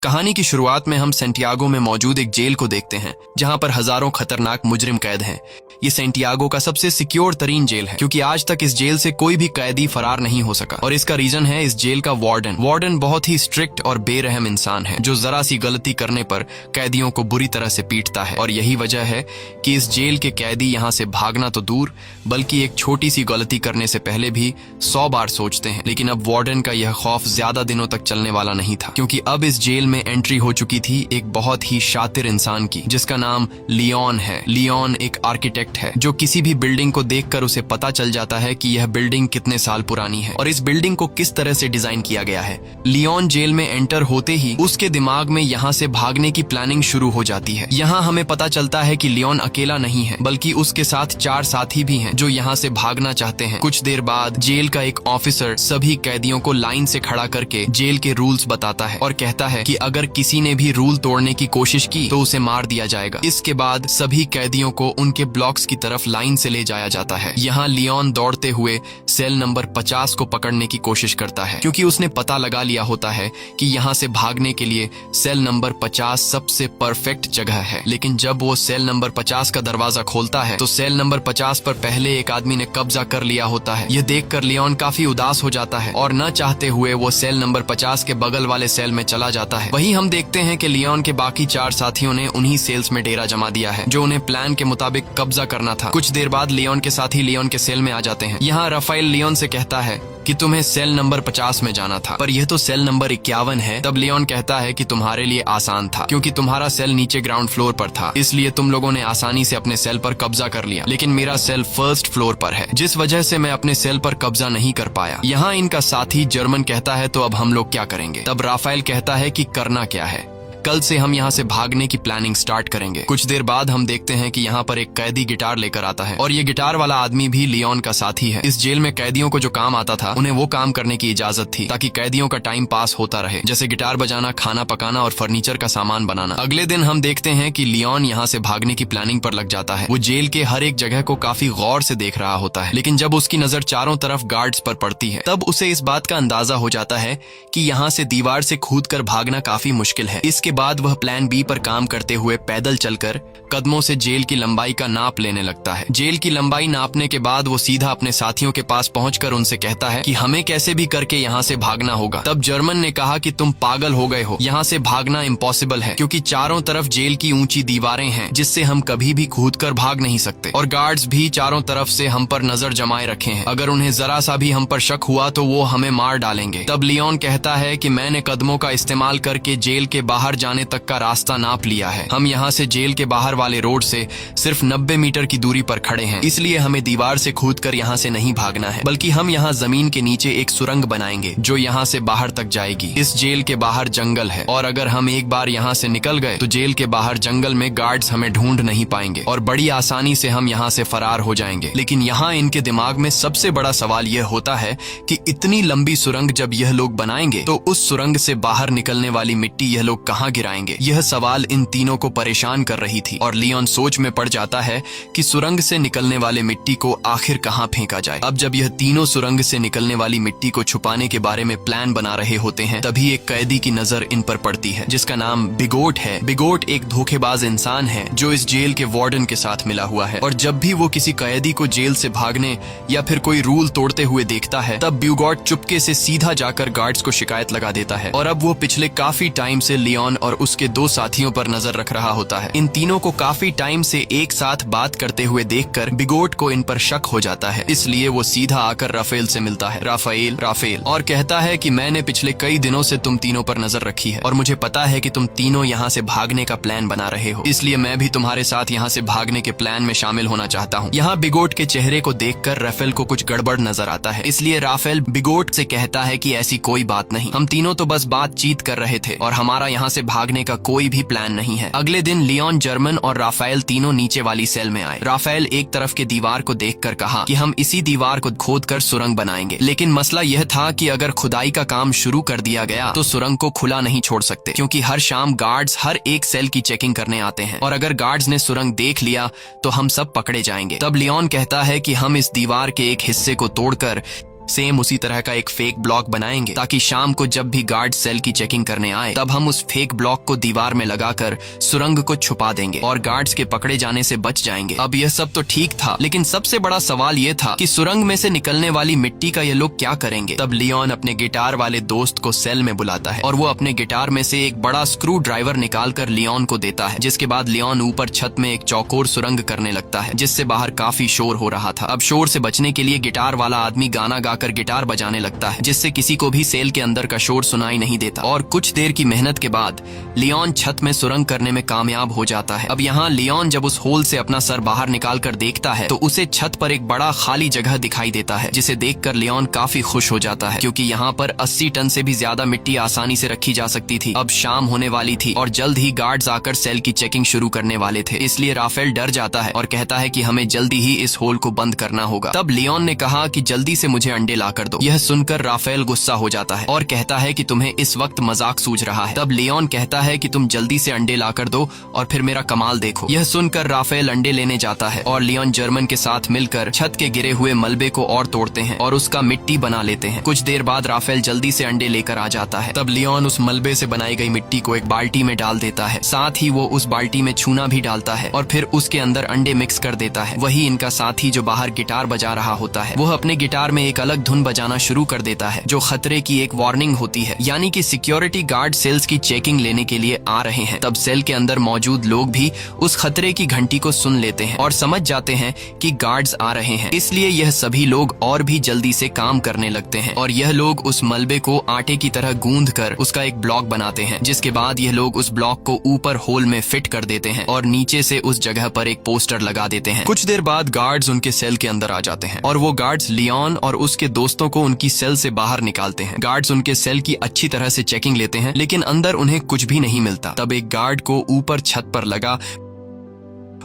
कहानी की शुरुआत में हम सेंटियागो में मौजूद एक जेल को देखते हैं जहां पर हजारों खतरनाक मुजरिम कैद हैं। ये सेंटियागो का सबसे सिक्योर तरीन जेल है क्योंकि आज तक इस जेल से कोई भी कैदी फरार नहीं हो सका और इसका रीजन है इस जेल का वार्डन बहुत ही स्ट्रिक्ट और बेरहम इंसान है जो जरा सी गलती करने पर कैदियों को बुरी तरह से पीटता है। और यही वजह है कि इस जेल के कैदी यहाँ से भागना तो दूर बल्कि एक छोटी सी गलती करने से पहले भी 100 बार सोचते हैं। लेकिन अब वार्डन का यह खौफ ज्यादा दिनों तक चलने वाला नहीं था क्योंकि अब इस जेल में एंट्री हो चुकी थी एक बहुत ही शातिर इंसान की जिसका नाम लियोन है। लियोन एक आर्किटेक्ट है जो किसी भी बिल्डिंग को देखकर उसे पता चल जाता है कि यह बिल्डिंग कितने साल पुरानी है और इस बिल्डिंग को किस तरह से डिजाइन किया गया है। लियोन जेल में एंटर होते ही उसके दिमाग में यहाँ से भागने की प्लानिंग शुरू हो जाती है। यहाँ हमें पता चलता है कि लियोन अकेला नहीं है बल्कि उसके साथ 4 साथी भी हैं जो यहाँ से भागना चाहते हैं। कुछ देर बाद जेल का एक ऑफिसर सभी कैदियों को लाइन से खड़ा करके जेल के रूल्स बताता है और कहता है कि अगर किसी ने भी रूल तोड़ने की कोशिश की तो उसे मार दिया जाएगा। इसके बाद सभी कैदियों को उनके ब्लॉक्स की तरफ लाइन से ले जाया जाता है। यहाँ लियोन दौड़ते हुए सेल नंबर 50 को पकड़ने की कोशिश करता है क्योंकि उसने पता लगा लिया होता है कि यहाँ से भागने के लिए सेल नंबर 50 सबसे परफेक्ट जगह है। लेकिन जब वो सेल नंबर 50 का दरवाजा खोलता है तो सेल नंबर 50 पर पहले एक आदमी ने कब्जा कर लिया होता है। यह देखकर लियोन काफी उदास हो जाता है और न चाहते हुए वो सेल नंबर 50 के बगल वाले सेल में चला जाता है। वहीं हम देखते हैं कि लियोन के बाकी 4 साथियों ने उन्हीं सेल्स में डेरा जमा दिया है जो उन्हें प्लान के मुताबिक कब्जा करना था। कुछ देर बाद लियोन के साथी लियोन के सेल में आ जाते हैं। यहाँ राफेल लियोन से कहता है कि तुम्हें सेल नंबर 50 में जाना था पर यह तो सेल नंबर 51 है। तब लियोन कहता है कि तुम्हारे लिए आसान था क्योंकि तुम्हारा सेल नीचे ग्राउंड फ्लोर पर था इसलिए तुम लोगों ने आसानी से अपने सेल पर कब्जा कर लिया, लेकिन मेरा सेल फर्स्ट फ्लोर पर है जिस वजह से मैं अपने सेल पर कब्जा नहीं कर पाया। यहाँ इनका साथी जर्मन कहता है तो अब हम लोग क्या करेंगे। तब राफेल कहता है कि करना क्या है, कल से हम यहाँ से भागने की प्लानिंग स्टार्ट करेंगे। कुछ देर बाद हम देखते हैं कि यहाँ पर एक कैदी गिटार लेकर आता है और ये गिटार वाला आदमी भी लियोन का साथी है। इस जेल में कैदियों को जो काम आता था उन्हें वो काम करने की इजाजत थी ताकि कैदियों का टाइम पास होता रहे, जैसे गिटार बजाना, खाना पकाना और फर्नीचर का सामान बनाना। अगले दिन हम देखते हैं कि लियोन यहाँ से भागने की प्लानिंग पर लग जाता है। वो जेल के हर एक जगह को काफी गौर से देख रहा होता है, लेकिन जब उसकी नजर चारों तरफ गार्ड्स पर पड़ती है तब उसे इस बात का अंदाजा हो जाता है कि यहाँ से दीवार से कूदकर भागना काफी मुश्किल है। इसके बाद वह प्लान बी पर काम करते हुए पैदल चलकर कदमों से जेल की लंबाई का नाप लेने लगता है। जेल की लंबाई नापने के बाद वो सीधा अपने साथियों के पास पहुंचकर उनसे कहता है कि हमें कैसे भी करके यहाँ से भागना होगा। तब जर्मन ने कहा कि तुम पागल हो गए हो, यहाँ से भागना इम्पॉसिबल है क्योंकि चारों तरफ जेल की ऊंची दीवारें हैं जिससे हम कभी भी कूदकर भाग नहीं सकते और गार्ड्स भी चारों तरफ से हम पर नजर जमाए रखे हैं। अगर उन्हें जरा सा भी हम पर शक हुआ तो वो हमें मार डालेंगे। तब लियोन कहता है कि मैंने कदमों का इस्तेमाल करके जेल के बाहर जाने तक का रास्ता नाप लिया है। हम यहाँ से जेल के बाहर वाले रोड से सिर्फ 90 मीटर की दूरी पर खड़े हैं, इसलिए हमें दीवार से कूदकर यहाँ से नहीं भागना है बल्कि हम यहाँ जमीन के नीचे एक सुरंग बनाएंगे जो यहाँ से बाहर तक जाएगी। इस जेल के बाहर जंगल है और अगर हम एक बार यहाँ से निकल गए तो जेल के बाहर जंगल में गार्ड्स हमें ढूंढ नहीं पाएंगे और बड़ी आसानी से हम यहाँ से फरार हो जाएंगे। लेकिन यहाँ इनके दिमाग में सबसे बड़ा सवाल यह होता है कि इतनी लंबी सुरंग जब यह लोग बनाएंगे तो उस सुरंग से बाहर निकलने वाली मिट्टी यह लोग कहाँ गिराएंगे। यह सवाल इन तीनों को परेशान कर रही थी और लियोन सोच में पड़ जाता है कि सुरंग से निकलने वाले मिट्टी को आखिर कहाँ फेंका जाए। अब जब यह तीनों सुरंग से निकलने वाली मिट्टी को छुपाने के बारे में प्लान बना रहे होते हैं तभी एक कैदी की नजर इन पर पड़ती है जिसका नाम बिगोट है। बिगोट एक धोखेबाज इंसान है जो इस जेल के वार्डन के साथ मिला हुआ है और जब भी वो किसी कैदी को जेल से भागने या फिर कोई रूल तोड़ते हुए देखता है तब बिगोट चुपके से सीधा जाकर गार्ड्स को शिकायत लगा देता है और अब वो पिछले काफी टाइम से लियोन और उसके 2 साथियों पर नजर रख रहा होता है। इन तीनों को काफी टाइम से एक साथ बात करते हुए देखकर बिगोट को इन पर शक हो जाता है, इसलिए वो सीधा आकर राफेल से मिलता है। राफेल और कहता है कि मैंने पिछले कई दिनों से तुम तीनों पर नजर रखी है और मुझे पता है कि तुम तीनों यहाँ से भागने का प्लान बना रहे हो, इसलिए मैं भी तुम्हारे साथ यहाँ से भागने के प्लान में शामिल होना चाहता हूँ। यहाँ बिगोट के चेहरे को देखकर राफेल को कुछ गड़बड़ नजर आता है, इसलिए राफेल बिगोट से कहता है कि ऐसी कोई बात नहीं, हम तीनों तो बस बातचीत कर रहे थे और हमारा यहाँ से भागने का कोई भी प्लान नहीं है। अगले दिन लियोन, जर्मन और राफेल तीनों नीचे वाली सेल में आए। राफेल एक तरफ के दीवार को देखकर कहा कि हम इसी दीवार को खोदकर सुरंग बनाएंगे, लेकिन मसला यह था कि अगर खुदाई का काम शुरू कर दिया गया तो सुरंग को खुला नहीं छोड़ सकते क्योंकि हर शाम गार्ड्स हर एक सेल की चेकिंग करने आते हैं और अगर गार्ड्स ने सुरंग देख लिया तो हम सब पकड़े जाएंगे। तब लियोन कहता है कि हम इस दीवार के एक हिस्से को तोड़कर सेम उसी तरह का एक फेक ब्लॉक बनाएंगे ताकि शाम को जब भी गार्ड सेल की चेकिंग करने आए तब हम उस फेक ब्लॉक को दीवार में लगाकर सुरंग को छुपा देंगे और गार्ड्स के पकड़े जाने से बच जाएंगे। अब यह सब तो ठीक था, लेकिन सबसे बड़ा सवाल यह था कि सुरंग में से निकलने वाली मिट्टी का ये लोग क्या करेंगे। तब लियोन अपने गिटार वाले दोस्त को सेल में बुलाता है और वो अपने गिटार में से एक बड़ा स्क्रू ड्राइवर निकालकर लियोन को देता है, जिसके बाद लियोन ऊपर छत में एक चौकोर सुरंग करने लगता है जिससे बाहर काफी शोर हो रहा था। अब शोर से बचने के लिए गिटार वाला आदमी गाना गाकर गिटार बजाने लगता है जिससे किसी को भी सेल के अंदर का शोर सुनाई नहीं देता। और कुछ देर की मेहनत के बाद लियोन छत में सुरंग करने में कामयाब हो जाता है। अब यहाँ लियोन जब उस होल से अपना सर बाहर निकाल कर देखता है तो उसे छत पर एक बड़ा खाली जगह दिखाई देता है, जिसे देखकर लियोन काफी खुश हो जाता है क्योंकि यहाँ पर 80 टन से भी ज्यादा मिट्टी आसानी से रखी जा सकती थी। अब शाम होने वाली थी और जल्द ही गार्ड्स आकर सेल की चेकिंग शुरू करने वाले थे, इसलिए राफेल डर जाता है और कहता है कि हमें जल्दी ही इस होल को बंद करना होगा। तब लियोन ने कहा कि जल्दी से मुझे अंडे ला कर दो। यह सुनकर राफेल गुस्सा हो जाता है और कहता है कि तुम्हें इस वक्त मजाक सूझ रहा है। तब लियोन कहता है कि तुम जल्दी से अंडे ला कर दो और फिर मेरा कमाल देखो। यह सुनकर राफेल अंडे लेने जाता है और लियोन जर्मन के साथ मिलकर छत के गिरे हुए मलबे को और तोड़ते हैं और उसका मिट्टी बना लेते हैं। कुछ देर बाद राफेल जल्दी से अंडे लेकर आ जाता है। तब लियोन उस मलबे से बनाई गई मिट्टी को एक बाल्टी में डाल देता है, साथ ही वो उस बाल्टी में चूना भी डालता है और फिर उसके अंदर अंडे मिक्स कर देता है। वही इनका साथी जो बाहर गिटार बजा रहा होता है वह अपने गिटार में एक अलग धुन बजाना शुरू कर देता है जो खतरे की एक वार्निंग होती है, यानी कि सिक्योरिटी गार्ड सेल्स की चेकिंग लेने के लिए आ रहे हैं। तब सेल के अंदर मौजूद लोग भी उस खतरे की घंटी को सुन लेते हैं और समझ जाते हैं कि गार्ड्स आ रहे हैं, इसलिए यह सभी लोग और भी जल्दी से काम करने लगते हैं और यह लोग उस मलबे को आटे की तरह गूंद कर उसका एक ब्लॉक बनाते हैं, जिसके बाद यह लोग उस ब्लॉक को ऊपर होल में फिट कर देते हैं और नीचे से उस जगह पर एक पोस्टर लगा देते हैं। कुछ देर बाद गार्ड्स उनके सेल के अंदर आ जाते हैं और वो गार्ड्स लियोन और उसके दोस्तों को उनकी सेल से बाहर निकालते हैं। गार्ड्स उनके सेल की अच्छी तरह से चेकिंग लेते हैं लेकिन अंदर उन्हें कुछ भी नहीं मिलता। तब एक गार्ड को ऊपर छत पर लगा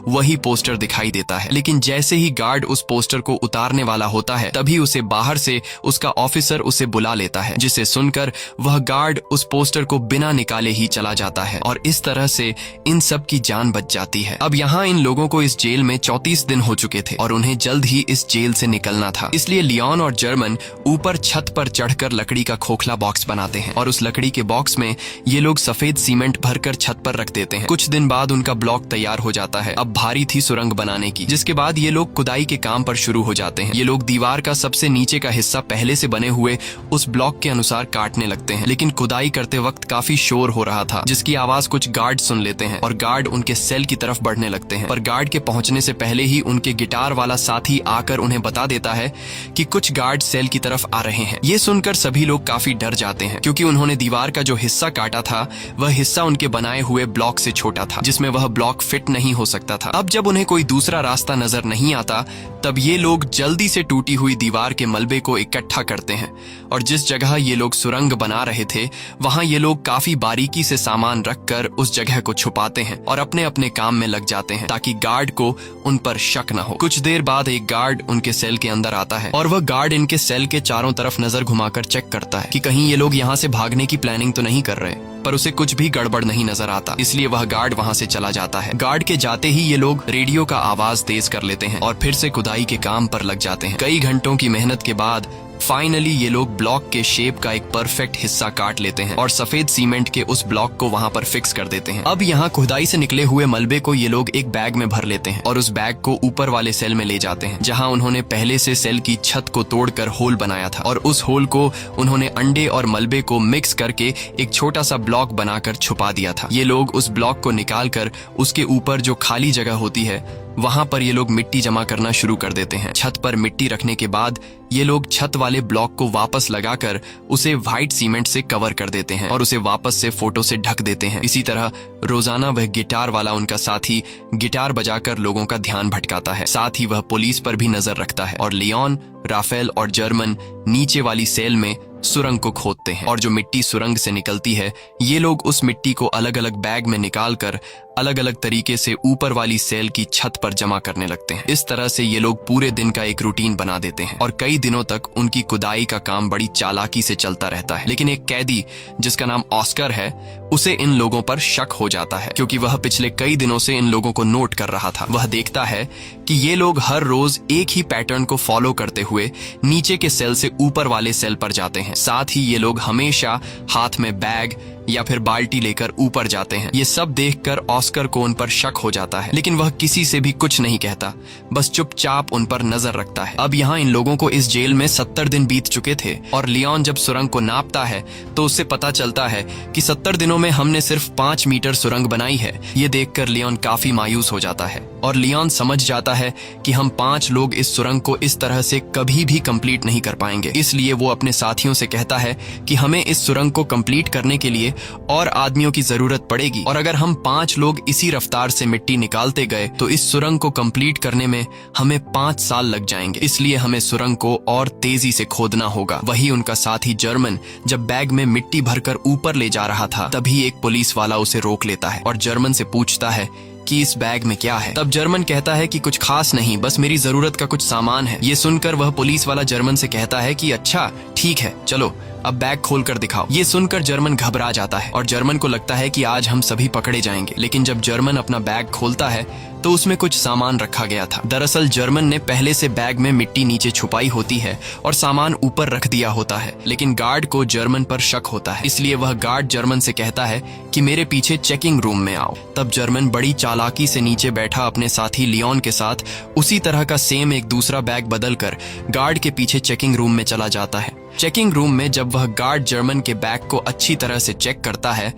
वही पोस्टर दिखाई देता है, लेकिन जैसे ही गार्ड उस पोस्टर को उतारने वाला होता है तभी उसे बाहर से उसका ऑफिसर उसे बुला लेता है, जिसे सुनकर वह गार्ड उस पोस्टर को बिना निकाले ही चला जाता है और इस तरह से इन सब की जान बच जाती है। अब यहाँ इन लोगों को इस जेल में 34 दिन हो चुके थे और उन्हें जल्द ही इस जेल से निकलना था, इसलिए लियोन और जर्मन ऊपर छत पर चढ़कर लकड़ी का खोखला बॉक्स बनाते हैं और उस लकड़ी के बॉक्स में ये लोग सफेद सीमेंट भरकर छत पर रख देते हैं। कुछ दिन बाद उनका ब्लॉक तैयार हो जाता है। अब भारी थी सुरंग बनाने की, जिसके बाद ये लोग खुदाई के काम पर शुरू हो जाते हैं। ये लोग दीवार का सबसे नीचे का हिस्सा पहले से बने हुए उस ब्लॉक के अनुसार काटने लगते हैं, लेकिन खुदाई करते वक्त काफी शोर हो रहा था जिसकी आवाज कुछ गार्ड सुन लेते हैं और गार्ड उनके सेल की तरफ बढ़ने लगते हैं। पर गार्ड के पहुंचने से पहले ही उनके गिटार वाला साथी आकर उन्हें बता देता है कि कुछ गार्ड सेल की तरफ आ रहे हैं। ये सुनकर सभी लोग काफी डर जाते हैं क्योंकि उन्होंने दीवार का जो हिस्सा काटा था वह हिस्सा उनके बनाए हुए ब्लॉक से छोटा था, जिसमें वह ब्लॉक फिट नहीं हो सकता था। अब जब उन्हें कोई दूसरा रास्ता नजर नहीं आता तब ये लोग जल्दी से टूटी हुई दीवार के मलबे को इकट्ठा करते हैं और जिस जगह ये लोग सुरंग बना रहे थे वहां ये लोग काफी बारीकी से सामान रखकर उस जगह को छुपाते हैं और अपने अपने काम में लग जाते हैं ताकि गार्ड को उन पर शक न हो। कुछ देर बाद एक गार्ड उनके सेल के अंदर आता है और वह गार्ड इनके सेल के चारों तरफ नजर घुमाकर चेक करता है कि कहीं ये लोग यहाँ से भागने की प्लानिंग तो नहीं कर रहे, पर उसे कुछ भी गड़बड़ नहीं नजर आता, इसलिए वह गार्ड वहां से चला जाता है। गार्ड के जाते ही ये लोग रेडियो का आवाज तेज कर लेते हैं और फिर से खुदाई के काम पर लग जाते हैं। कई घंटों की मेहनत के बाद फाइनली ये लोग ब्लॉक के शेप का एक परफेक्ट हिस्सा काट लेते हैं और सफेद सीमेंट के उस ब्लॉक को वहां पर फिक्स कर देते हैं। अब यहाँ खुदाई से निकले हुए मलबे को ये लोग एक बैग में भर लेते हैं और उस बैग को ऊपर वाले सेल में ले जाते हैं जहां उन्होंने पहले से सेल की छत को तोड़कर होल बनाया था और उस होल को उन्होंने अंडे और मलबे को मिक्स करके एक छोटा सा ब्लॉक बनाकर छुपा दिया था। ये लोग उस ब्लॉक को निकाल कर उसके ऊपर जो खाली जगह होती है वहां पर ये लोग मिट्टी जमा करना शुरू कर देते हैं। छत पर मिट्टी रखने के बाद ये लोग छत वाले ब्लॉक को वापस लगाकर उसे व्हाइट सीमेंट से कवर कर देते हैं और उसे वापस से फोटो से ढक देते हैं। इसी तरह रोजाना वह गिटार वाला उनका साथी गिटार बजाकर लोगों का ध्यान भटकाता है, साथ ही वह पुलिस पर भी नजर रखता है और लियोन, राफेल और जर्मन नीचे वाली सेल में सुरंग को खोदते हैं और जो मिट्टी सुरंग से निकलती है ये लोग उस मिट्टी को अलग अलग बैग में निकाल कर अलग अलग तरीके से ऊपर वाली सेल की छत पर जमा करने लगते हैं। इस तरह से ये लोग पूरे दिन का एक रूटीन बना देते हैं और कई दिनों तक उनकी खुदाई का काम बड़ी चालाकी से चलता रहता है। लेकिन एक कैदी जिसका नाम ऑस्कर है उसे इन लोगों पर शक हो जाता है, क्योंकि वह पिछले कई दिनों से इन लोगों को नोट कर रहा था। वह देखता है कि ये लोग हर रोज एक ही पैटर्न को फॉलो करते हुए नीचे के सेल से ऊपर वाले सेल पर जाते हैं। साथ ही ये लोग हमेशा हाथ में बैग या फिर बाल्टी लेकर ऊपर जाते हैं। ये सब देखकर ऑस्कर को उन पर शक हो जाता है, लेकिन वह किसी से भी कुछ नहीं कहता, बस चुपचाप उन पर नजर रखता है। अब यहाँ इन लोगों को इस जेल में 70 दिन बीत चुके थे और लियोन जब सुरंग को नापता है तो उससे पता चलता है कि 70 दिनों में हमने सिर्फ 5 मीटर सुरंग बनाई है। ये देखकर लियोन काफी मायूस हो जाता है और लियोन समझ जाता है कि हम 5 लोग इस सुरंग को इस तरह से कभी भी कंप्लीट नहीं कर पाएंगे। इसलिए वो अपने साथियों से कहता है कि हमें इस सुरंग को कंप्लीट करने के लिए और आदमियों की जरूरत पड़ेगी और अगर हम 5 लोग इसी रफ्तार से मिट्टी निकालते गए तो इस सुरंग को कंप्लीट करने में हमें 5 साल लग जाएंगे। इसलिए हमें सुरंग को और तेजी से खोदना होगा। वही उनका साथी जर्मन जब बैग में मिट्टी भरकर ऊपर ले जा रहा था तभी एक पुलिस वाला उसे रोक लेता है और जर्मन से पूछता है कि इस बैग में क्या है। तब जर्मन कहता है कि कुछ खास नहीं, बस मेरी जरूरत का कुछ सामान है। ये सुनकर वह पुलिस वाला जर्मन से कहता है कि अच्छा ठीक है, चलो अब बैग खोल कर दिखाओ। ये सुनकर जर्मन घबरा जाता है और जर्मन को लगता है कि आज हम सभी पकड़े जाएंगे। लेकिन जब जर्मन अपना बैग खोलता है तो उसमें कुछ सामान रखा गया था। दरअसल जर्मन ने पहले से बैग में मिट्टी नीचे छुपाई होती है और सामान ऊपर रख दिया होता है, लेकिन गार्ड को जर्मन पर शक होता है। इसलिए वह गार्ड जर्मन से कहता है कि मेरे पीछे चेकिंग रूम में आओ। तब जर्मन बड़ी चालाकी से नीचे बैठा अपने साथी लियोन के साथ उसी तरह का सेम एक दूसरा बैग बदलकर गार्ड के पीछे चेकिंग रूम में चला जाता है। चेकिंग रूम में जब वह गार्ड जर्मन के बैग को अच्छी तरह से चेक करता है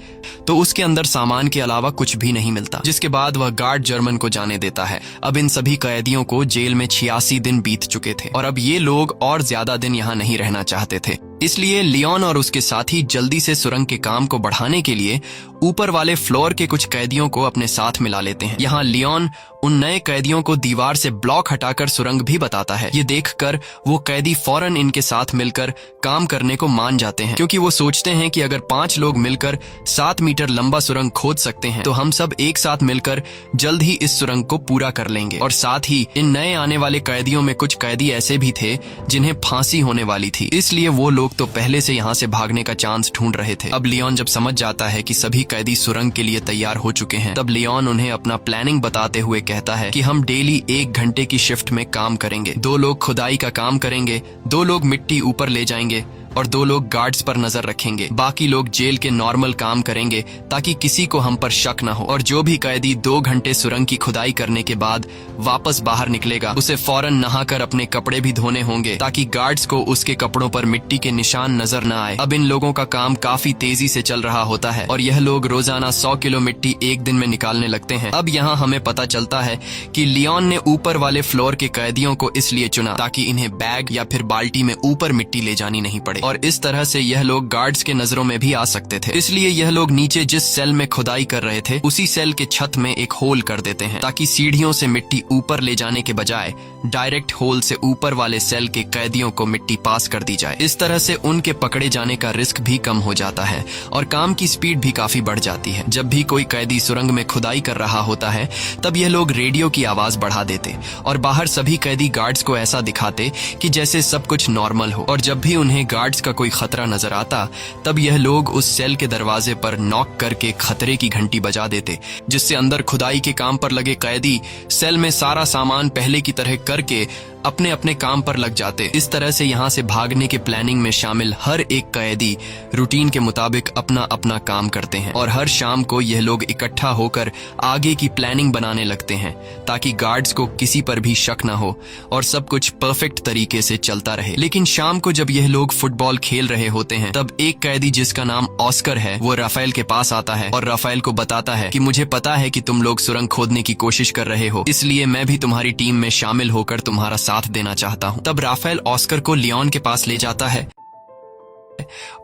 तो उसके अंदर सामान के अलावा कुछ भी नहीं मिलता, जिसके बाद वह गार्ड जर्मन को जाने देता है। अब इन सभी कैदियों को जेल में 86 दिन बीत चुके थे और अब ये लोग और ज्यादा दिन यहाँ नहीं रहना चाहते थे। इसलिए लियोन और उसके साथी जल्दी से सुरंग के काम को बढ़ाने के लिए ऊपर वाले फ्लोर के कुछ कैदियों को अपने साथ मिला लेते हैं। यहाँ लियोन उन नए कैदियों को दीवार से ब्लॉक हटाकर सुरंग भी बताता है। ये देखकर वो कैदी फौरन इनके साथ मिलकर काम करने को मान जाते हैं, क्योंकि वो सोचते हैं कि अगर 5 लोग मिलकर 7 मीटर लंबा सुरंग खोद सकते हैं तो हम सब एक साथ मिलकर जल्द ही इस सुरंग को पूरा कर लेंगे। और साथ ही इन नए आने वाले कैदियों में कुछ कैदी ऐसे भी थे जिन्हें फांसी होने वाली थी, इसलिए वो लोग तो पहले से यहाँ से भागने का चांस ढूंढ रहे थे। अब लियोन जब समझ जाता है कि सभी कैदी सुरंग के लिए तैयार हो चुके हैं तब लियोन उन्हें अपना प्लानिंग बताते हुए कहता है कि हम डेली 1 घंटे की शिफ्ट में काम करेंगे। 2 लोग खुदाई का काम करेंगे, 2 लोग मिट्टी ऊपर ले जाएंगे और 2 लोग गार्ड्स पर नजर रखेंगे। बाकी लोग जेल के नॉर्मल काम करेंगे ताकि किसी को हम पर शक न हो। और जो भी कैदी 2 घंटे सुरंग की खुदाई करने के बाद वापस बाहर निकलेगा उसे फौरन नहाकर अपने कपड़े भी धोने होंगे ताकि गार्ड्स को उसके कपड़ों पर मिट्टी के निशान नजर न आए। अब इन लोगों का काम काफी तेजी से चल रहा होता है और यह लोग रोजाना 100 किलो मिट्टी एक दिन में निकालने लगते हैं। अब यहाँ हमें पता चलता है कि लियोन ने ऊपर वाले फ्लोर के कैदियों को इसलिए चुना ताकि इन्हें बैग या फिर बाल्टी में ऊपर मिट्टी ले जानी नहीं पड़े और इस तरह से यह लोग गार्ड्स के नजरों में भी आ सकते थे। इसलिए यह लोग नीचे जिस सेल में खुदाई कर रहे थे उसी सेल के छत में एक होल कर देते हैं ताकि सीढ़ियों से मिट्टी ऊपर ले जाने के बजाय डायरेक्ट होल से ऊपर वाले सेल के कैदियों को मिट्टी पास कर दी जाए। इस तरह से उनके पकड़े जाने का रिस्क भी कम हो जाता है और काम की स्पीड भी काफी बढ़ जाती है। जब भी कोई कैदी सुरंग में खुदाई कर रहा होता है तब यह लोग रेडियो की आवाज बढ़ा देते और बाहर सभी कैदी गार्ड्स को ऐसा दिखाते कि जैसे सब कुछ नॉर्मल हो। और जब भी उन्हें गार्ड्स का कोई खतरा नजर आता तब यह लोग उस सेल के दरवाजे पर नॉक करके खतरे की घंटी बजा देते, जिससे अंदर खुदाई के काम पर लगे कैदी सेल में सारा सामान पहले की तरह करके अपने अपने काम पर लग जाते। इस तरह से यहाँ से भागने के प्लानिंग में शामिल हर एक कैदी रूटीन के मुताबिक अपना अपना काम करते हैं और हर शाम को यह लोग इकट्ठा होकर आगे की प्लानिंग बनाने लगते हैं ताकि गार्ड्स को किसी पर भी शक न हो और सब कुछ परफेक्ट तरीके से चलता रहे। लेकिन शाम को जब यह लोग फुटबॉल खेल रहे होते हैं तब एक कैदी जिसका नाम ऑस्कर है वो राफेल के पास आता है और राफेल को बताता है कि मुझे पता है कि तुम लोग सुरंग खोदने की कोशिश कर रहे हो, इसलिए मैं भी तुम्हारी टीम में शामिल होकर तुम्हारा साथ देना चाहता हूं। तब राफेल ऑस्कर को लियोन के पास ले जाता है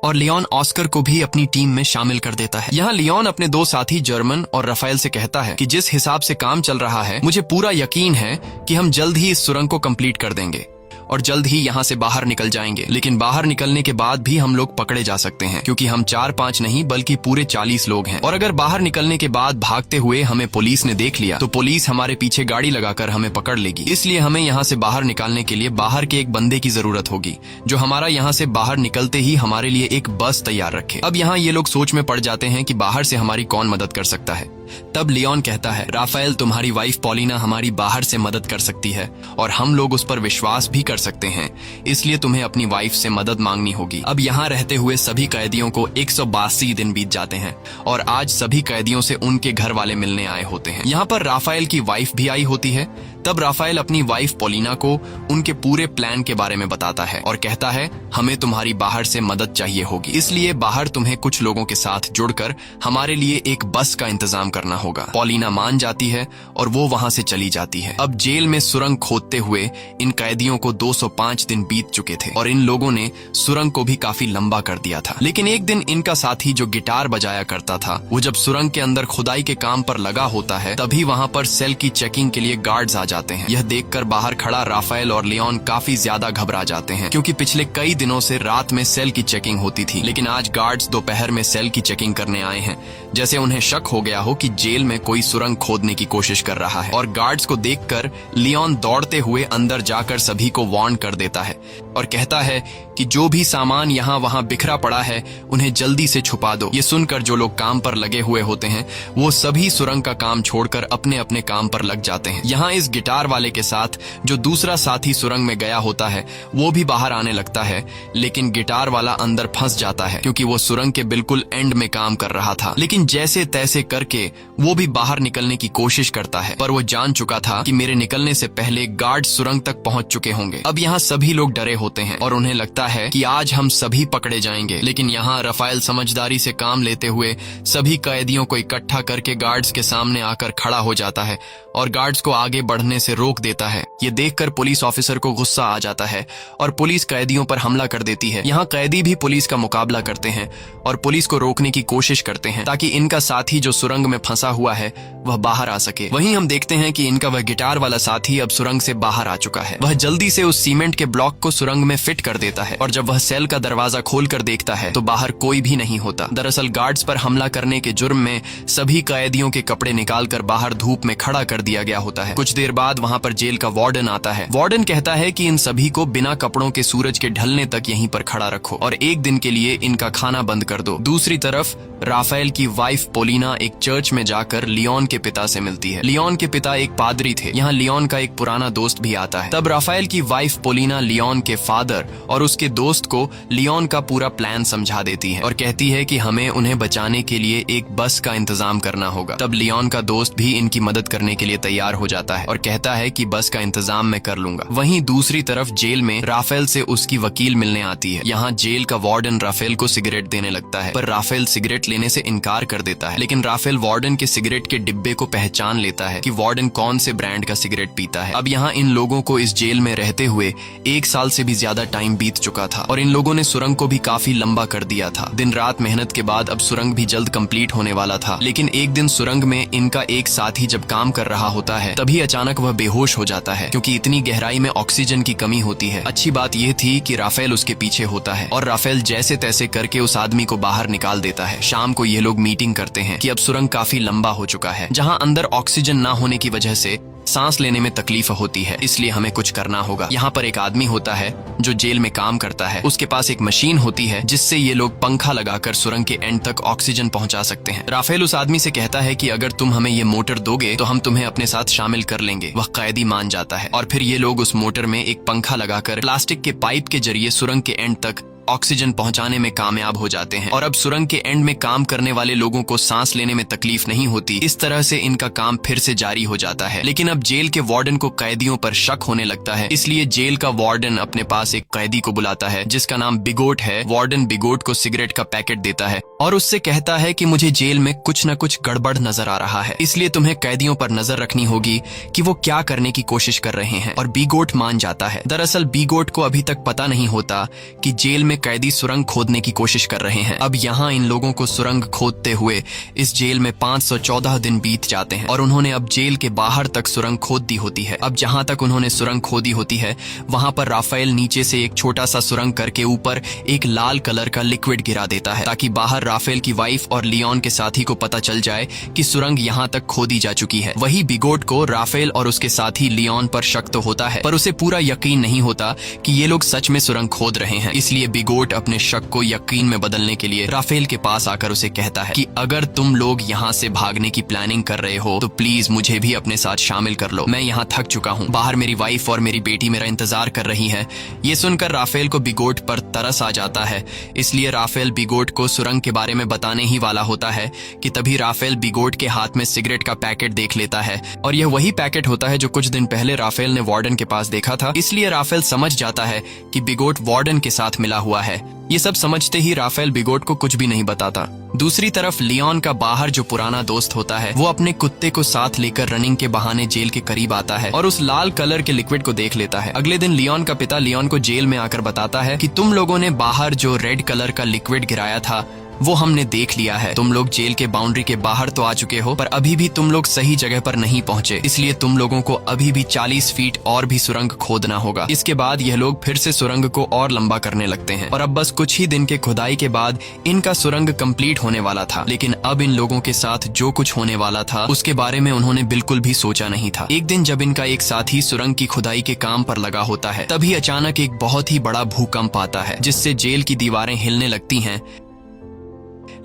और लियोन ऑस्कर को भी अपनी टीम में शामिल कर देता है। यहाँ लियोन अपने 2 साथी जर्मन और राफेल से कहता है कि जिस हिसाब से काम चल रहा है मुझे पूरा यकीन है कि हम जल्द ही इस सुरंग को कंप्लीट कर देंगे। और जल्द ही यहाँ से बाहर निकल जाएंगे। लेकिन बाहर निकलने के बाद भी हम लोग पकड़े जा सकते हैं, क्योंकि हम 4-5 नहीं बल्कि पूरे 40 लोग हैं। और अगर बाहर निकलने के बाद भागते हुए हमें पुलिस ने देख लिया तो पुलिस हमारे पीछे गाड़ी लगाकर हमें पकड़ लेगी। इसलिए हमें यहाँ से बाहर निकालने के लिए बाहर के एक बंदे की जरूरत होगी, जो हमारा यहाँ से बाहर निकलते ही हमारे लिए एक बस तैयार रखे। अब यहाँ ये लोग सोच में पड़ जाते हैं कि बाहर से हमारी कौन मदद कर सकता है। तब लियोन कहता है, राफेल, तुम्हारी वाइफ पॉलिना हमारी बाहर से मदद कर सकती है और हम लोग उस पर विश्वास भी कर सकते हैं, इसलिए तुम्हें अपनी वाइफ से मदद मांगनी होगी। अब यहाँ रहते हुए सभी कैदियों को 182 दिन बीत जाते हैं और आज सभी कैदियों से उनके घर वाले मिलने आए होते हैं। यहाँ पर राफेल की वाइफ भी आई होती है। तब राफेल अपनी वाइफ पॉलिना को उनके पूरे प्लान के बारे में बताता है और कहता है, हमें तुम्हारी बाहर से मदद चाहिए होगी, इसलिए बाहर तुम्हें कुछ लोगों के साथ जुड़कर हमारे लिए एक बस का इंतजाम करना होगा। पॉलिना मान जाती है और वो वहां से चली जाती है। अब जेल में सुरंग खोदते हुए इन कैदियों को 205 दिन बीत चुके थे और इन लोगों ने सुरंग को भी काफी लंबा कर दिया था। लेकिन एक दिन इनका साथी जो गिटार बजाया करता था, वो जब सुरंग के अंदर खुदाई के काम पर लगा होता है, तभी वहां पर सेल की चेकिंग के लिए गार्ड्स आ जाते हैं। यह देखकर बाहर खड़ा राफेल और लियोन काफी ज्यादा घबरा जाते हैं, क्योंकि पिछले कई दिनों से रात में सेल की चेकिंग होती थी, लेकिन आज गार्ड्स दोपहर में सेल की चेकिंग करने आए हैं, जैसे उन्हें शक हो गया हो कि जेल में कोई सुरंग खोदने की कोशिश कर रहा है। और गार्ड्स को देखकर लियोन दौड़ते हुए अंदर जाकर सभी को वार्न कर देता है और कहता है कि जो भी सामान यहाँ वहाँ बिखरा पड़ा है उन्हें जल्दी से छुपा दो। ये सुनकर जो लोग काम पर लगे हुए होते हैं वो सभी सुरंग का काम छोड़कर अपने अपने काम पर लग जाते हैं। यहाँ इस गिटार वाले के साथ जो दूसरा साथी सुरंग में गया होता है वो भी बाहर आने लगता है, लेकिन गिटार वाला अंदर फंस जाता है, क्योंकि वो सुरंग के बिल्कुल एंड में काम कर रहा था। लेकिन जैसे तैसे करके वो भी बाहर निकलने की कोशिश करता है, पर वो जान चुका था कि मेरे निकलने से पहले गार्ड सुरंग तक पहुंच चुके होंगे। अब यहाँ सभी लोग डरे होते हैं और उन्हें लगता है कि आज हम सभी पकड़े जाएंगे। लेकिन यहाँ राफेल समझदारी से काम लेते हुए सभी कैदियों को इकट्ठा करके गार्ड्स के सामने आकर खड़ा हो जाता है और गार्ड्स को आगे बढ़ने से रोक देता है। ये देखकर पुलिस ऑफिसर को गुस्सा आ जाता है और पुलिस कैदियों पर हमला कर देती है। यहाँ कैदी भी पुलिस का मुकाबला करते हैं और पुलिस को रोकने की कोशिश करते हैं ताकि इनका साथी जो सुरंग में फंसा हुआ है वह बाहर आ सके। वहीं हम देखते हैं कि इनका वह गिटार वाला साथी अब सुरंग से बाहर आ चुका है। वह जल्दी से उस सीमेंट के ब्लॉक को सुरंग में फिट कर देता है और जब वह सेल का दरवाजा खोलकर देखता है तो बाहर कोई भी नहीं होता। दरअसल गार्ड्स पर हमला करने के जुर्म में सभी कैदियों के कपड़े निकालकर बाहर धूप में खड़ा कर दिया गया होता है। कुछ देर बाद वहाँ पर जेल का वार्डन आता है। वार्डन कहता है कि इन सभी को बिना कपड़ों के सूरज के ढलने तक यहीं पर खड़ा रखो और एक दिन के लिए इनका खाना बंद कर दो। दूसरी तरफ राफेल की वाइफ पॉलिना एक चर्च में जाकर लियोन के पिता से मिलती है। लियोन के पिता एक पादरी थे। यहाँ लियोन का एक पुराना दोस्त भी आता है। तब राफेल की वाइफ पॉलिना लियोन के फादर और उसके दोस्त को लियोन का पूरा प्लान समझा देती है और कहती है कि हमें उन्हें बचाने के लिए एक बस का इंतजाम करना होगा। तब लियोन का दोस्त भी इनकी मदद करने के लिए तैयार हो जाता है और कहता है कि बस का इंतजाम मैं कर लूंगा। वहीं दूसरी तरफ जेल में राफेल से उसकी वकील मिलने आती है। यहाँ जेल का वार्डन राफेल को सिगरेट देने लगता है, पर राफेल सिगरेट लेने से इनकार कर देता है। लेकिन राफेल वार्डन के सिगरेट के डिब्बे को पहचान लेता है कि वार्डन कौन से ब्रांड का सिगरेट पीता है। अब यहाँ इन लोगों को इस जेल में रहते हुए 1 साल से भी ज्यादा टाइम बीत चुका था और इन लोगों ने सुरंग को भी काफी लंबा कर दिया था। दिन रात मेहनत के बाद अब सुरंग भी जल्द कंप्लीट होने वाला था। लेकिन एक दिन सुरंग में इनका एक साथी जब काम कर रहा होता है तभी अचानक वह बेहोश हो जाता है, क्योंकि इतनी गहराई में ऑक्सीजन की कमी होती है। अच्छी बात यह थी कि राफेल उसके पीछे होता है और राफेल जैसे तैसे करके उस आदमी को बाहर निकाल देता है। शाम को ये लोग मीटिंग करते हैं कि अब सुरंग काफी लंबा हो चुका है। जहाँ अंदर ऑक्सीजन ना होने की वजह से सांस लेने में तकलीफ होती है, इसलिए हमें कुछ करना होगा। यहाँ पर एक आदमी होता है जो जेल में काम करता है। उसके पास एक मशीन होती है जिससे ये लोग पंखा लगाकर सुरंग के एंड तक ऑक्सीजन पहुंचा सकते हैं। राफेल उस आदमी से कहता है कि अगर तुम हमें ये मोटर दोगे तो हम तुम्हें अपने साथ शामिल कर लेंगे। वह कैदी मान जाता है और फिर ये लोग उस मोटर में एक पंखा लगाकर प्लास्टिक के पाइप के जरिए सुरंग के एंड तक ऑक्सीजन पहुंचाने में कामयाब हो जाते हैं और अब सुरंग के एंड में काम करने वाले लोगों को सांस लेने में तकलीफ नहीं होती। इस तरह से इनका काम फिर से जारी हो जाता है। लेकिन अब जेल के वार्डन को कैदियों पर शक होने लगता है, इसलिए जेल का वार्डन अपने पास एक कैदी को बुलाता है जिसका नाम बिगोट है। वार्डन बिगोट को सिगरेट का पैकेट देता है और उससे कहता है कि मुझे जेल में कुछ न कुछ गड़बड़ नजर आ रहा है, इसलिए तुम्हें कैदियों पर नजर रखनी होगी कि वो क्या करने की कोशिश कर रहे हैं। और बिगोट मान जाता है। दरअसल बिगोट को अभी तक पता नहीं होता कि जेल में में कैदी सुरंग खोदने की कोशिश कर रहे हैं। अब यहाँ इन लोगों को सुरंग खोदते हुए इस जेल में 514 दिन बीत जाते हैं और उन्होंने अब जेल के बाहर तक सुरंग खोद दी होती है। अब जहां तक उन्होंने सुरंग खोदी होती है वहां पर राफेल नीचे से एक छोटा सा सुरंग करके ऊपर एक लाल कलर का लिक्विड गिरा देता है ताकि बाहर राफेल की वाइफ और लियोन के साथी को पता चल जाए कि सुरंग यहाँ तक खोदी जा चुकी है। वही बिगोट को राफेल और उसके साथी लियोन पर शक तो होता है, पर उसे पूरा यकीन नहीं होता कि ये लोग सच में सुरंग खोद रहे हैं। इसलिए बिगोट अपने शक को यकीन में बदलने के लिए राफेल के पास आकर उसे कहता है कि अगर तुम लोग यहाँ से भागने की प्लानिंग कर रहे हो तो प्लीज मुझे भी अपने साथ शामिल कर लो। मैं यहाँ थक चुका हूँ, बाहर मेरी वाइफ और मेरी बेटी मेरा इंतजार कर रही है। ये सुनकर राफेल को बिगोट पर तरस आ जाता है, इसलिए राफेल बिगोट को सुरंग के बारे में बताने ही वाला होता है कि तभी राफेल बिगोट के हाथ में सिगरेट का पैकेट देख लेता है और यह वही पैकेट होता है जो कुछ दिन पहले राफेल ने वार्डन के पास देखा था। इसलिए राफेल समझ जाता है कि बिगोट वार्डन के साथ मिला हुआ है। ये सब समझते ही राफेल बिगोट को कुछ भी नहीं बताता। दूसरी तरफ लियोन का बाहर जो पुराना दोस्त होता है वो अपने कुत्ते को साथ लेकर रनिंग के बहाने जेल के करीब आता है और उस लाल कलर के लिक्विड को देख लेता है। अगले दिन लियोन का पिता लियोन को जेल में आकर बताता है कि तुम लोगों ने बाहर जो रेड कलर का लिक्विड गिराया था वो हमने देख लिया है। तुम लोग जेल के बाउंड्री के बाहर तो आ चुके हो पर अभी भी तुम लोग सही जगह पर नहीं पहुंचे, इसलिए तुम लोगों को अभी भी 40 फीट और भी सुरंग खोदना होगा। इसके बाद यह लोग फिर से सुरंग को और लंबा करने लगते हैं और अब बस कुछ ही दिन के खुदाई के बाद इनका सुरंग कंप्लीट होने वाला था। लेकिन अब इन लोगों के साथ जो कुछ होने वाला था उसके बारे में उन्होंने बिल्कुल भी सोचा नहीं था। एक दिन जब इनका एक साथी सुरंग की खुदाई के काम पर लगा होता है तभी अचानक एक बहुत ही बड़ा भूकंप आता है जिससे जेल की दीवारें हिलने लगती हैं।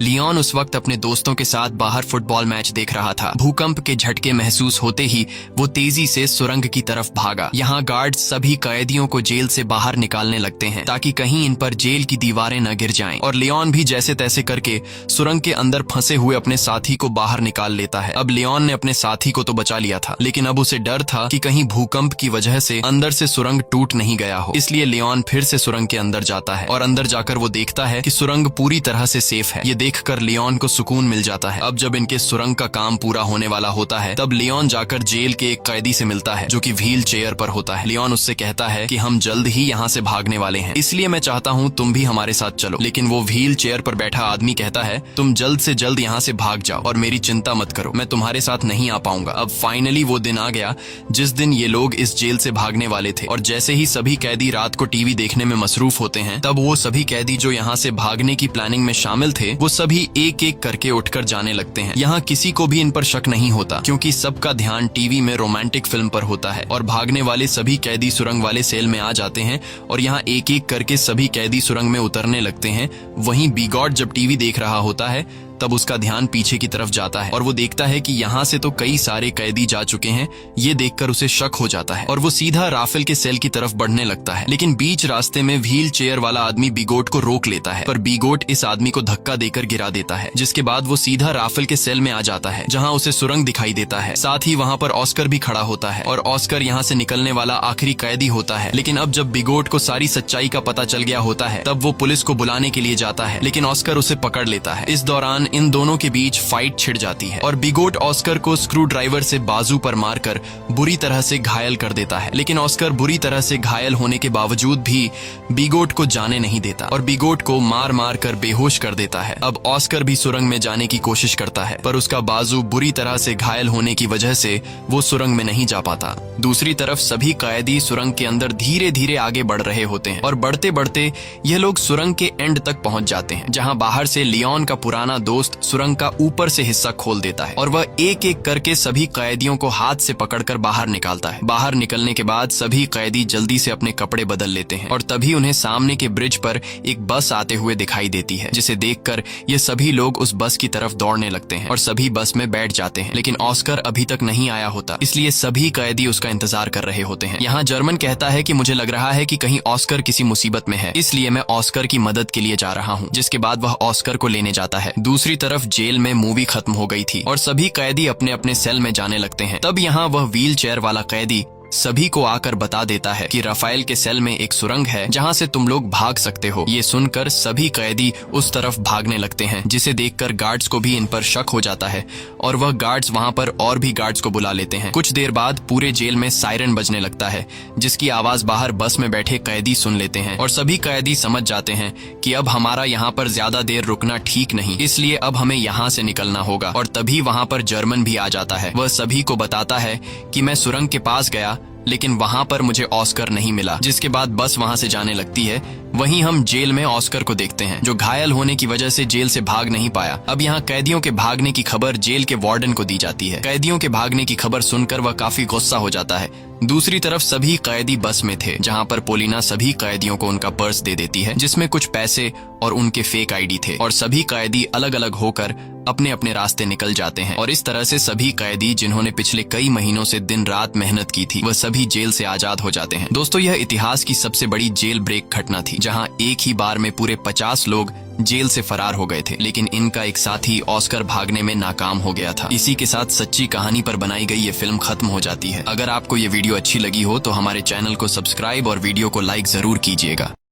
लियोन उस वक्त अपने दोस्तों के साथ बाहर फुटबॉल मैच देख रहा था। भूकंप के झटके महसूस होते ही वो तेजी से सुरंग की तरफ भागा। यहाँ गार्ड्स सभी कैदियों को जेल से बाहर निकालने लगते हैं ताकि कहीं इन पर जेल की दीवारें न गिर जाएं। और लियोन भी जैसे तैसे करके सुरंग के अंदर फंसे हुए अपने साथी को बाहर निकाल लेता है। अब लियोन ने अपने साथी को तो बचा लिया था लेकिन अब उसे डर था कि कहीं भूकंप की वजह से अंदर से सुरंग टूट नहीं गया हो। इसलिए लियोन फिर से सुरंग के अंदर जाता है और अंदर जाकर वो देखता है कि सुरंग पूरी तरह से सेफ है। ये देखकर लियोन को सुकून मिल जाता है। अब जब इनके सुरंग का काम पूरा होने वाला होता है तब लियोन जाकर जेल के एक कैदी से मिलता है जो कि व्हील चेयर पर होता है। लियोन उससे कहता है कि हम जल्द ही यहाँ से भागने वाले हैं, इसलिए मैं चाहता हूँ तुम भी हमारे साथ चलो। लेकिन वो व्हील चेयर पर बैठा आदमी कहता है तुम जल्द से जल्द यहाँ से भाग जाओ और मेरी चिंता मत करो, मैं तुम्हारे साथ नहीं आ पाऊंगा। अब फाइनली वो दिन आ गया जिस दिन ये लोग इस जेल से भागने वाले थे और जैसे ही सभी कैदी रात को टीवी देखने में मसरूफ होते हैं तब वो सभी कैदी जो यहाँ से भागने की प्लानिंग में शामिल थे वो सभी एक एक करके उठकर जाने लगते हैं। यहाँ किसी को भी इन पर शक नहीं होता क्योंकि सबका ध्यान टीवी में रोमांटिक फिल्म पर होता है और भागने वाले सभी कैदी सुरंग वाले सेल में आ जाते हैं और यहाँ एक एक करके सभी कैदी सुरंग में उतरने लगते हैं। वहीं बिगॉट जब टीवी देख रहा होता है तब उसका ध्यान पीछे की तरफ जाता है और वो देखता है कि यहाँ से तो कई सारे कैदी जा चुके हैं। ये देखकर उसे शक हो जाता है और वो सीधा राफेल के सेल की तरफ बढ़ने लगता है। लेकिन बीच रास्ते में व्हील चेयर वाला आदमी बिगोट को रोक लेता है पर बिगोट इस आदमी को धक्का देकर गिरा देता है, जिसके बाद वो सीधा राफेल के सेल में आ जाता है जहाँ उसे सुरंग दिखाई देता है। साथ ही वहाँ पर ऑस्कर भी खड़ा होता है और ऑस्कर यहाँ से निकलने वाला आखिरी कैदी होता है। लेकिन अब जब बिगोट को सारी सच्चाई का पता चल गया होता है तब वो पुलिस को बुलाने के लिए जाता है लेकिन ऑस्कर उसे पकड़ लेता है। इस दौरान इन दोनों के बीच फाइट छिड़ जाती है और बिगोट ऑस्कर को स्क्रू ड्राइवर से बाजू पर मारकर बुरी तरह से घायल कर देता है। लेकिन ऑस्कर बुरी तरह से घायल होने के बावजूद भी बिगोट को जाने नहीं देता और बिगोट को मार मार कर बेहोश कर देता है। अब ऑस्कर भी सुरंग में जाने की कोशिश करता है पर उसका बाजू बुरी तरह से घायल होने की वजह से वो सुरंग में नहीं जा पाता। दूसरी तरफ सभी कैदी सुरंग के अंदर धीरे धीरे आगे बढ़ रहे होते हैं और बढ़ते बढ़ते ये लोग सुरंग के एंड तक पहुंच जाते हैं जहां बाहर से लियोन का पुराना दोस्त सुरंग का ऊपर से हिस्सा खोल देता है और वह एक एक करके सभी कैदियों को हाथ से पकड़कर बाहर निकालता है। बाहर निकलने के बाद सभी कैदी जल्दी से अपने कपड़े बदल लेते हैं और तभी उन्हें सामने के ब्रिज पर एक बस आते हुए दिखाई देती है, जिसे देखकर ये सभी लोग उस बस की तरफ दौड़ने लगते हैं और सभी बस में बैठ जाते हैं। लेकिन ऑस्कर अभी तक नहीं आया होता, इसलिए सभी कैदी उसका इंतजार कर रहे होते हैं। यहाँ जर्मन कहता है कि मुझे लग रहा है कि कहीं ऑस्कर किसी मुसीबत में है, इसलिए मैं ऑस्कर की मदद के लिए जा रहा हूँ, जिसके बाद वह ऑस्कर को लेने जाता है। दूसरी तरफ जेल में मूवी खत्म हो गई थी और सभी कैदी अपने अपने सेल में जाने लगते हैं। तब यहाँ वह व्हील चेयर वाला कैदी सभी को आकर बता देता है कि राफेल के सेल में एक सुरंग है जहां से तुम लोग भाग सकते हो। ये सुनकर सभी कैदी उस तरफ भागने लगते हैं, जिसे देखकर गार्ड्स को भी इन पर शक हो जाता है और वह गार्ड्स वहां पर और भी गार्ड्स को बुला लेते हैं। कुछ देर बाद पूरे जेल में सायरन बजने लगता है, जिसकी आवाज बाहर बस में बैठे कैदी सुन लेते हैं और सभी कैदी समझ जाते हैं कि अब हमारा यहाँ पर ज्यादा देर रुकना ठीक नहीं, इसलिए अब हमें यहाँ से निकलना होगा। और तभी वहां पर जर्मन भी आ जाता है। वह सभी को बताता है कि मैं सुरंग के पास गया, लेकिन वहां पर मुझे ऑस्कर नहीं मिला, जिसके बाद बस वहां से जाने लगती है। वहीं हम जेल में ऑस्कर को देखते हैं, जो घायल होने की वजह से जेल से भाग नहीं पाया। अब यहाँ कैदियों के भागने की खबर जेल के वार्डन को दी जाती है। कैदियों के भागने की खबर सुनकर वह काफी गुस्सा हो जाता है। दूसरी तरफ सभी कैदी बस में थे, जहाँ पर पोलिना सभी कैदियों को उनका पर्स दे देती है, जिसमें कुछ पैसे और उनके फेक आईडी थे, और सभी कैदी अलग अलग होकर अपने अपने रास्ते निकल जाते हैं। और इस तरह से सभी कैदी जिन्होंने पिछले कई महीनों से दिन रात मेहनत की थी, वह सभी जेल से आजाद हो जाते हैं। दोस्तों, यह इतिहास की सबसे बड़ी जेल ब्रेक घटना थी, जहां एक ही बार में पूरे 50 लोग जेल से फरार हो गए थे, लेकिन इनका एक साथी ऑस्कर भागने में नाकाम हो गया था। इसी के साथ सच्ची कहानी पर बनाई गई ये फिल्म खत्म हो जाती है। अगर आपको ये वीडियो अच्छी लगी हो तो हमारे चैनल को सब्सक्राइब और वीडियो को लाइक जरूर कीजिएगा।